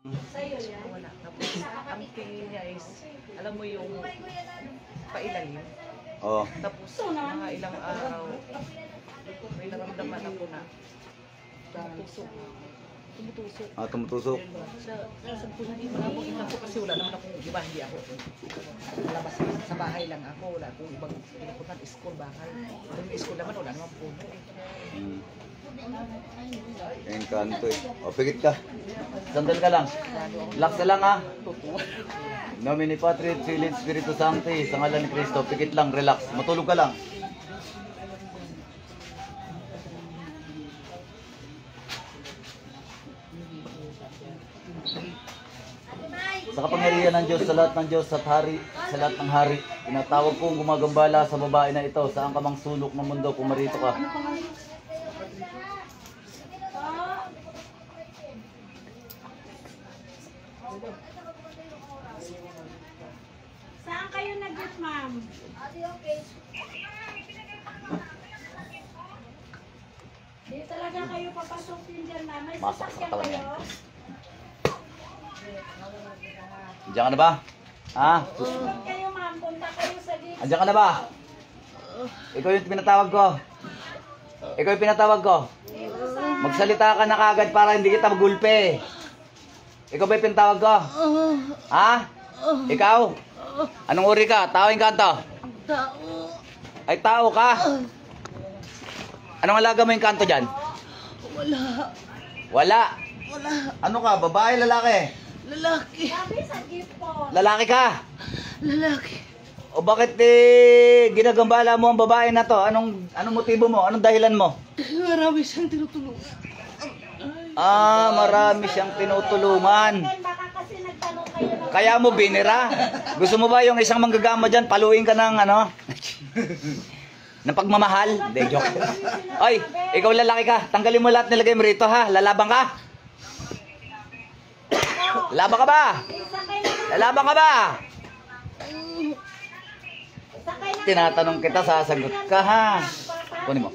Wala. Tapos, ang tingin niya is, alam mo yung pailalim. Oh. Tapos, mga ilang araw, may naramdaman ako na tumutusok. Tumutusok. Ah, tumutusok. Sabi ko, hindi malabong ikaw ko kasi wala naman akong, di ba, hindi ako. Labas sa bahay lang ako, wala akong ibang pinapuntan, school, bakal. Yung school naman, wala naman puno eh. Yung kanto eh. O, pigit ka. Sandal ka lang. Relax ka lang ha. Nomine Patri, Filii, Spiritus Sancti, sa ngalan ni Cristo, pigit lang, relax. Matulog ka lang. Sa kapangyarihan ng Diyos, sa lahat ng Diyos at hari, sa lahat ng hari, tinatawag kong gumagambala sa babae na ito, saan ka mang sulok ng mundo, kung marito ka. Saan kayo nag-get, ma'am? Okay. Di talaga kayo papasukin dyan, ma'am. May Masak sa sasakyan katawan kayo? yan. Andiyan ka na ba? Ha? Huwag kayo, ma'am. Punta kayo sa gate. Andiyan ka na ba? Ikaw yung pinatawag ko. Ikaw yung pinatawag ko. Magsalita ka na kagad para hindi kita magulpe. Ikaw ba yung pinatawag ko? Ha? Ikaw? Anong uri ka? Tao yung kanto? Tao. Ay, tao ka? Anong alaga mo yung kanto dyan? Wala. Wala. Wala. Ano ka? Babae, lalaki? Lalaki. Sabi sa gift po. Lalaki ka? Lalaki. O bakit ginagambala mo ang babae na to? Anong motibo mo? Anong dahilan mo? Marami siyang tinutulungan. Ah, marami siyang tinutulungan. Baka kasi nagtanong kayo ng... Kaya mo binira? Gusto mo ba yung isang manggagama dyan, paluin ka ng ano? ng pagmamahal? Hindi, joke. Oy, ikaw lalaki ka. Tanggalin mo lahat nilagay mo rito ha. Lalabang ka? Lalabang ka ba? Lalabang ka ba? Tinatanong kita, sasagot ka ha. Kunin mo.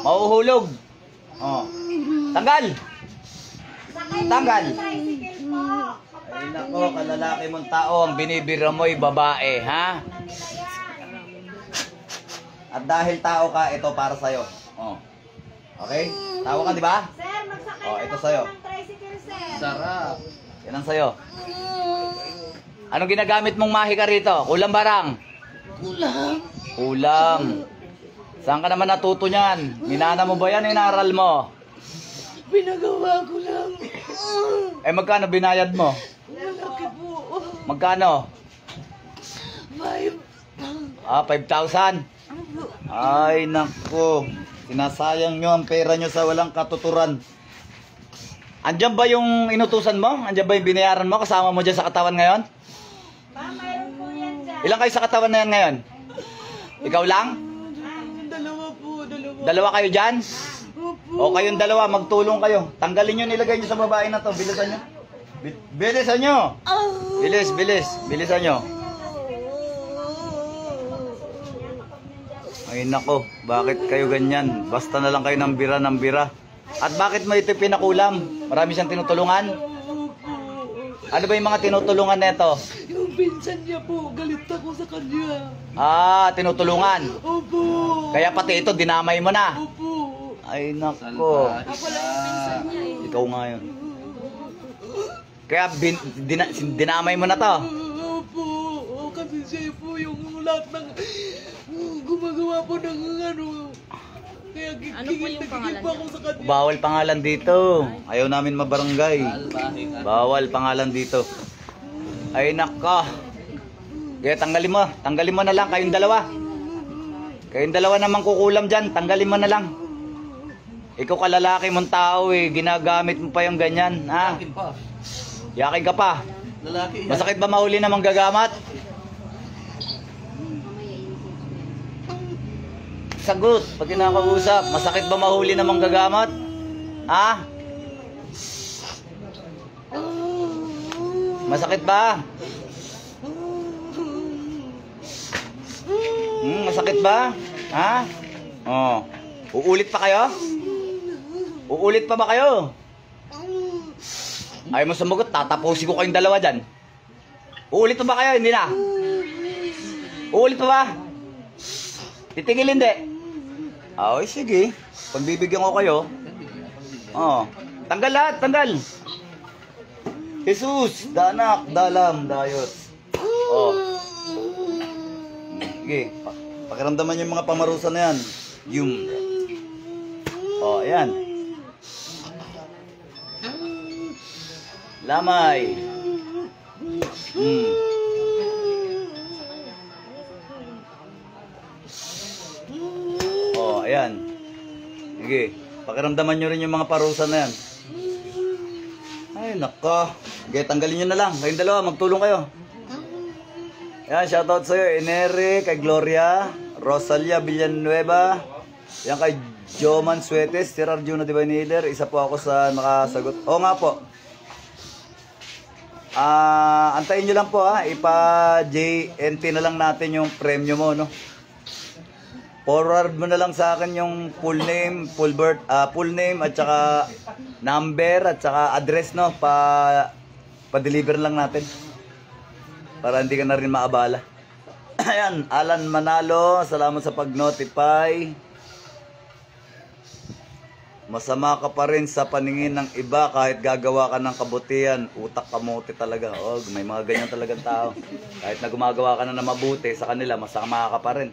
Mauhulog. Oh. Tanggal. Tanggal. Ay nako, kalalaki mong tao, ang binibira mo'y babae, ha? At dahil tao ka, ito para sa'yo. Oh. Okay? Tao ka, di ba? Sir, magsakay Oh, na ito ako sa'yo. ng tricycle, sir. Sarap. Yan ang sa'yo. Anong ginagamit mong mahika rito? Kulang barang? Kulang. Kulang. Saan ka naman natuto niyan? Minana mo ba yan? Inaral mo? Pinagawa ko lang. Eh magkano binayad mo? Malaki po. Magkano? 5. Ah, 5,000. Ay, nako. Sinasayang nyo ang pera nyo sa walang katuturan. Andiyan ba yung inutusan mo? Andiyan ba yung binayaran mo? Kasama mo dyan sa katawan ngayon? Mayroon po yan dyan. Ilang kayo sa katawan na yan ngayon? Ikaw lang? Dalawa po. Dalawa. Dalawa kayo dyan? Opo. O kayong dalawa, magtulong kayo. Tanggalin nyo, nilagay nyo sa babae na to. Bilisan nyo. Bilisan nyo. Bilis, bilis. Bilisan nyo. Ay nako, bakit kayo ganyan? Basta na lang kayo ng bira ng bira. At bakit mo ito pinakulam? Marami siyang tinutulungan? Ano ba yung mga tinutulungan nito? Yung pinsan niya po, galit ako sa kanya. Ah, tinutulungan. Opo. Kaya pati ito, dinamay mo na. Opo. Ay nako. Ikaw nga yun. Kaya dinamay mo na to. Opo. Kasi siya po yung lahat ng gumagawa po ng ano. Kaya Ano po yung pangalan ako sa kanya. Bawal pangalan dito. Ayaw namin mabarangay. Bawal pangalan dito. Ay nako. Kaya tanggalin mo na lang kayong dalawa. Kayong dalawa naman kukulam dyan, tanggalin mo na lang. Ikaw kalalaki mong tao eh, ginagamit mo pa yung ganyan, ha? Yakin ka pa. Masakit ba mahuli na manggagamat? Sagot, pag kinakausap, masakit ba mahuli na manggagamat? Ha? Masakit ba? Masakit ba? Ha? Oh. Uulit pa kayo? Uulit pa ba kayo? Ayaw mo sumagot, tatapusin ko kayong dalawa dyan. Uulit pa ba kayo? Hindi na. Uulit pa ba? Titigil hindi. Ay, sige. Pagbibigyan ko kayo. Oh. Tanggal lahat, tanggal. Jesus, danak, dalam, dayot. Oh. Sige. Pakiramdaman yung mga pamarusan na yan. Yung. Oh, ayan. Lamay. Oh, ayan. Sige. Pakiramdaman nyo rin yung mga parusa na yan. Ay, nako. Sige, tanggalin nyo na lang. Kayong dalawa, magtulong kayo. Ayan, shoutout sa'yo. Enere, kay Gloria, Rosalia Villanueva. Yan kay Joman Suetes, Sir Arjuna Divine Healer. Isa po ako sa nakasagot. Oo nga po. Antayin nyo lang po ha. Ipa-JNT na lang natin yung premyo mo, no? Forward mo na lang sa akin yung full name, full name at saka number at saka address, no? Pa-deliver lang natin. Para hindi ka na rin maabala. Ayan, Alan Manalo, salamat sa pag-notify. Masama ka pa rin sa paningin ng iba kahit gagawa ka ng kabutihan. Utak kamote talaga. Oh, may mga ganyan talagang tao. Kahit na gumagawa ka na mabuti sa kanila, masama ka pa rin.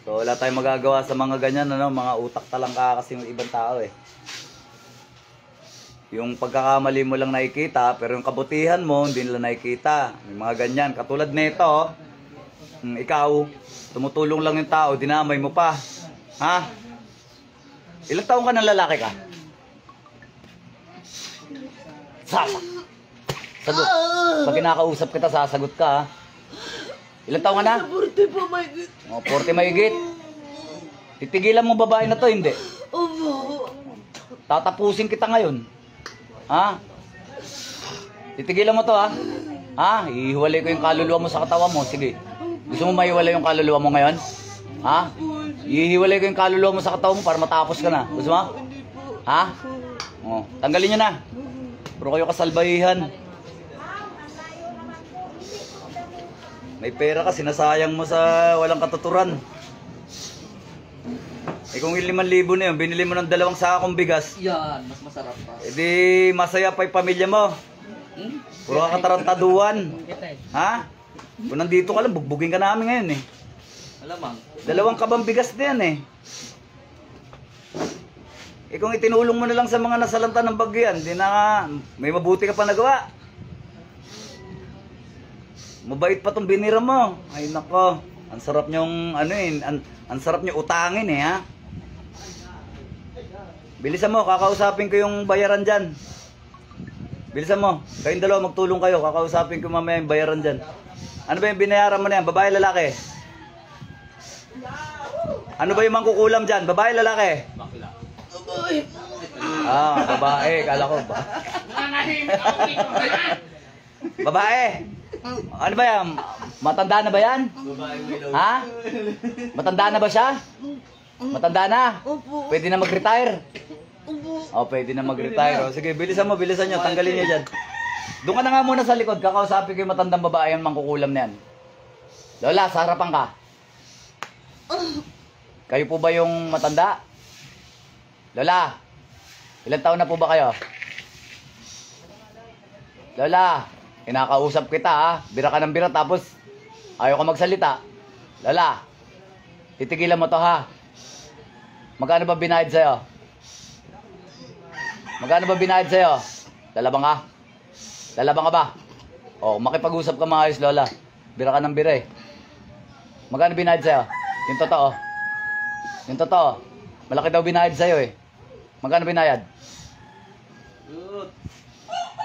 So wala tayong magagawa sa mga ganyan, ano? Mga utak talangka kasi yung ibang tao eh. Yung pagkakamali mo lang nakikita, pero yung kabutihan mo, hindi nila nakikita. May mga ganyan. Katulad nito, ikaw, tumutulong lang yung tao, dinamay mo pa. Ha? Ilang taong ka ng lalaki ka? Sagot. Pag kinakausap kita, sasagot ka, ha? Ilang taong ka na? 40 po, may git. O, 40 mahigit. Titigilan mo babae na to, hindi? Opo. Tatapusin kita ngayon. Ha? Titigilan mo to, ha? Ha? Ihiwalay ko yung kaluluwa mo sa katawan mo. Sige. Gusto mo maiwalay yung kaluluwa mo ngayon? Ha? Ihiwalay ko yung kaluluwa mo sa katawan mo para matapos ka na. Gusto mo? Ha? O, tanggalin nyo na. Puro kayo kasalbahihan. May pera ka, sinasayang mo sa walang katuturan. Eh kung 5,000 na yun, binili mo ng 2 sakong bigas. Yan, mas masarap pa. Eh di masaya pa yung pamilya mo. Puro ka katarantaduan. Ha? Kung nandito ka lang, bugbugin ka namin ngayon eh. Alamang. 2 kabang bigas na yan eh. Eh kung itinulong mo na lang sa mga nasalanta ng bagyo yan, di na may mabuti ka pa nagawa. Mabait pa tong binira mo. Ay nako, ang sarap nyong ano eh, ang sarap nyo utangin eh ha. Bilisan mo, kakausapin ko yung bayaran dyan. Bilisan mo, kayong dalawa magtulong kayo, kakausapin ko mamaya yung bayaran dyan. Ano ba yung binayaran mo na yan? Babae, lalaki? Ano ba yung mangkukulam dyan? Babae, lalaki? Bakla. Babae, kala ko ba? Babae? Ano ba yan? Matanda na ba yan? Ha? Matanda na ba siya? Matanda na? Pwede na mag-retire? Oh, pwede na mag-retire. Oh, sige, bilisan nyo, tanggalin nyo dyan. Doon ka na nga muna sa likod, kakausapin ko yung matandang babae yung mangkukulam na yan. Lola, sa harapan ka. Kayo po ba yung matanda? Lola, ilang taon na po ba kayo? Lola, kinakausap kita ha. Bira ka ng bira tapos ayaw ka magsalita. Lola, titigilan mo to ha. Magkano ba binayad sa'yo? Magkano ba binayad sa'yo? Lalabang ka? Lalabang ka ba? O, makipag-usap ka maayos, Lola. Bira ka ng bira eh. Magkano binayad sa'yo? Yung totoo. Yung totoo. Malaki daw binayad sa'yo eh. Magkano binayad?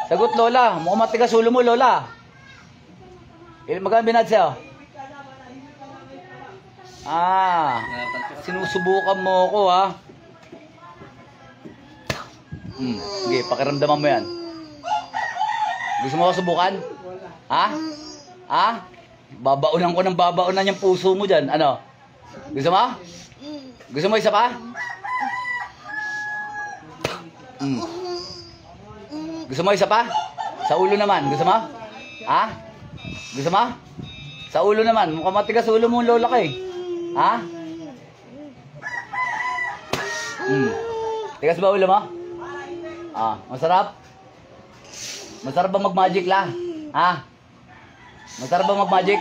Sagot, Lola. Mukhang matigas ulo mo, Lola. Magkano binayad sa'yo? Sinusubukan mo ako ha. Sige, pakiramdaman mo yan. Gusto mo ko subukan? Ha? Ha? Babaunan ko ng babaunan yung puso mo dyan. Ano? Gusto mo? Gusto mo isa pa? Gusto mo isa pa? Sa ulo naman. Gusto mo? Ha? Gusto mo? Sa ulo naman. Mukhang matigas ulo mo, lola ka eh. Ha? Tigas ba ulo mo? Ah, masarap? Masarap ba mag-magic la? Ha? Masarap ba mag-magic?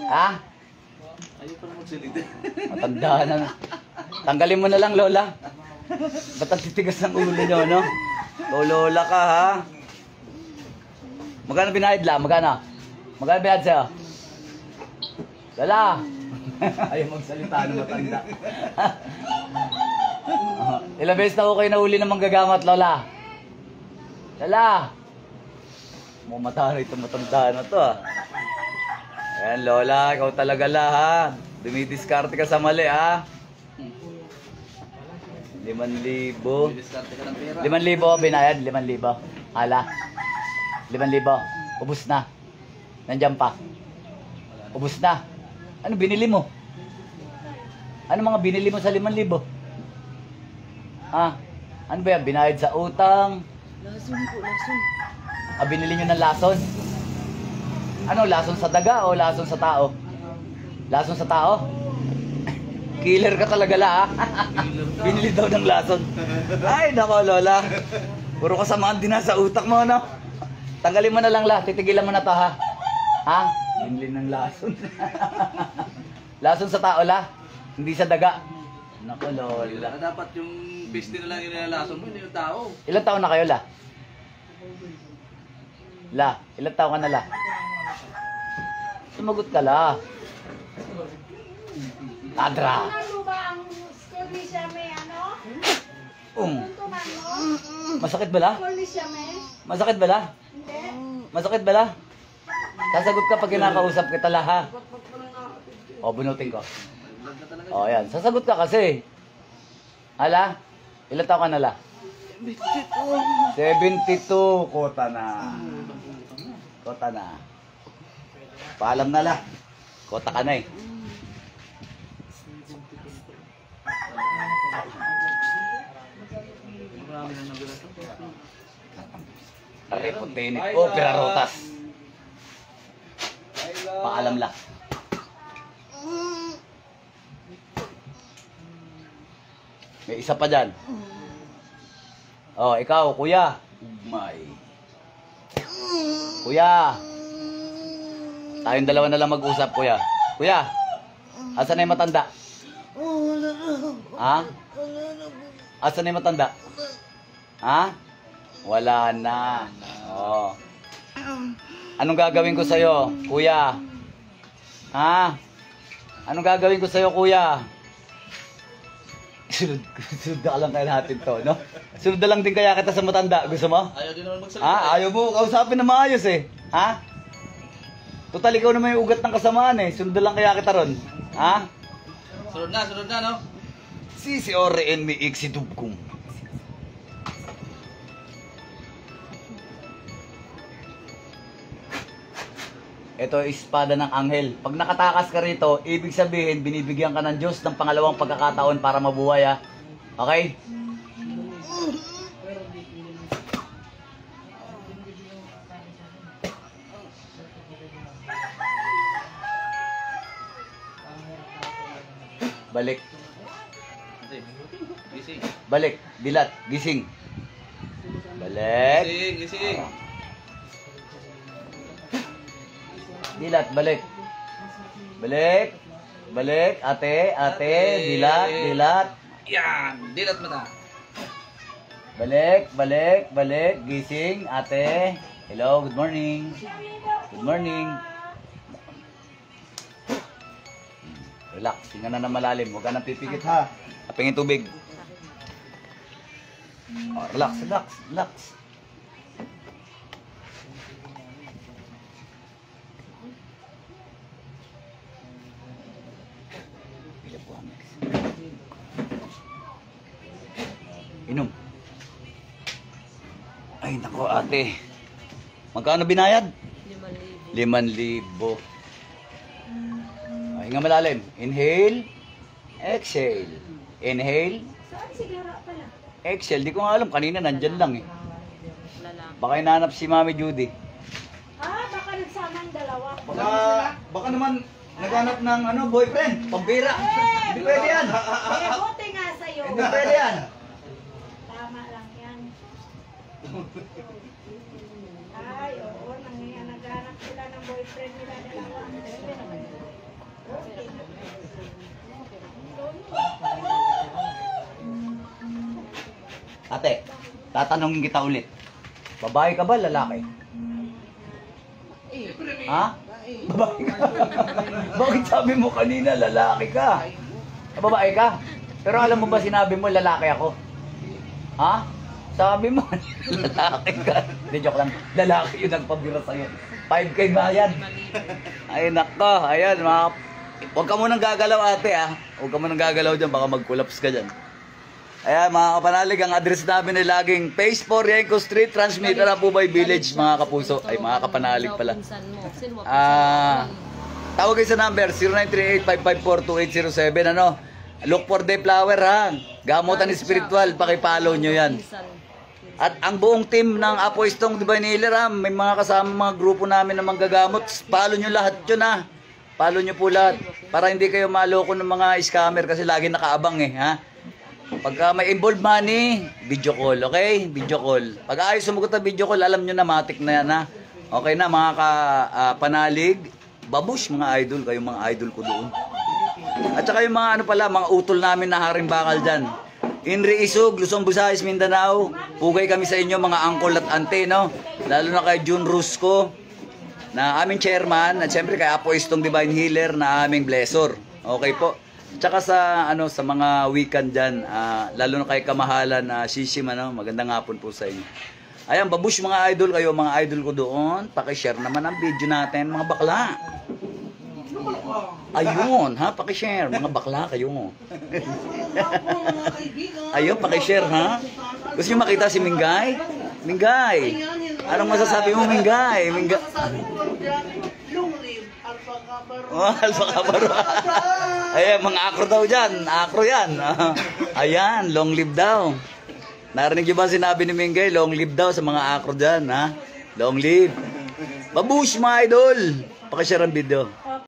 Ha? Ayaw pa na magsalita. Matanda na. Tanggalin mo na lang, lola. Ba't ang titigas ng ulo nyo, no? Lola ka, ha? Magkano binayad la? Magkano? Magkano binayad sa'yo? Lola! Ayaw magsalita ng matanda. Ilang beses na ako kayo nahuli ng manggagamat, lola? Lola! Mumatara itong matanda na to, ha? Ayan, lola, ikaw talaga la, ha? Dumidiskarte ka sa mali, ha? 5,000. Diskarte ka ng pera. 5,000 binayad, 5,000. Hala. 5,000. Ubus na. Nandiyan pa. Ubus na. Ano binili mo? Ano mga binili mo sa 5,000? Ha? Ano ba yan? Binayad sa utang? Lason po, lason. Ah, binili nyo ng lason? Ano, lason sa daga o lason sa tao? Lason sa tao? Killer ka talaga la, ha? Binili daw ng lason. Ay, nako, lola. Puro kasamaan din na sa utak mo, no? Tanggalin mo na lang la. Titigilan mo na to, ha? Ha? Binili ng lason. Lason sa tao la. Hindi sa daga. Nako, lola. Dapat yung piste na lang yung nilalason mo, hindi yung tao. Ilan taon na kayo, la? La, ilan taon ka na, la? Sumagot ka, la. Adra. Ano ba ang school siya may ano? Tuntunan mo? Masakit ba, la? School siya may? Masakit ba, la? Hindi. Masakit ba, la? Sasagot ka pag kinakausap kita, la, ha? O, bunutin ko. O, yan. Sasagot ka kasi. Ala? Ilan taon ka na, la? 72. Kota na. Kota na. Paalam na, la. Kota ka na eh. Marami nang nagulat. Repotenik. O, pirarotas. Paalam la. May isa pa dyan. Oh, ikaw, kuya. Ugmay. Kuya. Tayong dalawa na lang mag-usap, kuya. Kuya, asan na yung matanda? Ha? Asan na yung matanda? Ha? Wala na. Oh. Anong gagawin ko sa'yo, kuya? Ha? Anong gagawin ko sa'yo, kuya? Sunod na lang kaya natin to, no? Sunod na lang din kaya kita sa matanda. Gusto mo? Ayaw din naman magsalita. Ha? Ayaw mo. Kausapin na maayos eh. Ha? Total, ikaw naman yung ugat ng kasamaan eh. Sunod na lang kaya kita ron. Ha? Sunod na, no? Si ore en mi iksidubkum. Ito ay espada ng anghel. Pag nakatakas ka rito, ibig sabihin, binibigyan ka ng Diyos ng pangalawang pagkakataon para mabuhay, ha? Okay? Balik. Gising. Balik. Dilat. Gising. Balik. Gising. Dilat. Balik. Balik. Balik. Ate. Dilat. Yan! Dilat mo na. Balik. Gising. Ate. Hello. Good morning. Good morning. Relax. Tingnan na malalim. Huwag ka nang pipikit, ha. Apingin tubig. Oh, relax. Inom. Ay, nako ate. Magkano binayad? 5,000. Hinga malalim. Inhale. Exhale. Inhale. Saan sigara pala? Exhale. Di ko nga alam. Kanina nandyan lang eh. Baka hinahanap si Mami Judy. Baka nagsama ang dalawa. Baka naman naghanap ng boyfriend, pambira. Hindi pwede yan. Buti nga sa'yo. Hindi pwede yan. Tama lang yan. Ay, oo. Naghanap sila ng boyfriend nila dalawa. Ate, tatanungin kita ulit. Babae ka ba, lalaki? Ha? Babae ka? Bakit sabi mo kanina lalaki ka? Babae ka? Pero alam mo ba sinabi mo lalaki ako? Ha? Sabi mo lalaki ka. Hindi, joke lang. Lalaki yun nagpabira sa'yo. 5K bayad. Ay nako, ayan mga... Huwag ka munang gagalaw ate ha. Huwag ka munang gagalaw dyan, baka mag-collapse ka dyan. Ayan mga kapanalig, ang address namin ay laging Phase 4 Yenko Street, Transmitter na po by Village mga kapuso. Ay mga kapanalig pala. Tawag kayo sa number 0938-554-2807 Look for the flower ha. Gamutan spiritual, pakipollow nyo yan. At ang buong team ng Apoistong Divine Healer ha, may mga kasama mga grupo namin na manggagamot. Follow nyo lahat yun ha. Follow nyo po lahat. Para hindi kayo maloko ng mga scammer kasi lagi nakaabang ha. Pagka may involved money, video call, okay? Video call. Pag ayos sumagot na video call, alam nyo na, matik na yan, ha? Okay na, mga panalig, babush, mga idol, kayong mga idol ko doon. At saka yung mga mga utol namin na haring bakal dyan. Inri Isug, Luzon, Visayas, Mindanao, pugay kami sa inyo, mga uncle at ante, no? Lalo na kay June Rusco, na aming chairman, at syempre kay Apoistong Divine Healer, na aming blessor. Okay po. Tsaka sa sa mga weekend diyan, lalo na kay kamahalan na Shishim magandang hapon po sa inyo. Ayan, babush mga idol kayo, mga idol ko doon. Paki-share naman ang video natin, mga bakla. Ayun, ha, paki-share mga bakla kayo. Ayun, paki-share ha. Gusto niyo makita si Mingay? Mingay. Anong masasabi mo, Mingay? Mingay. Alpha Kabaro. Ayan, mga akro daw dyan. Akro yan. Ayan, long live daw. Narinig niyo ba sinabi ni Mingay? Long live daw sa mga akro dyan, ha? Long live. Babush, mga idol. Pakishare ang video.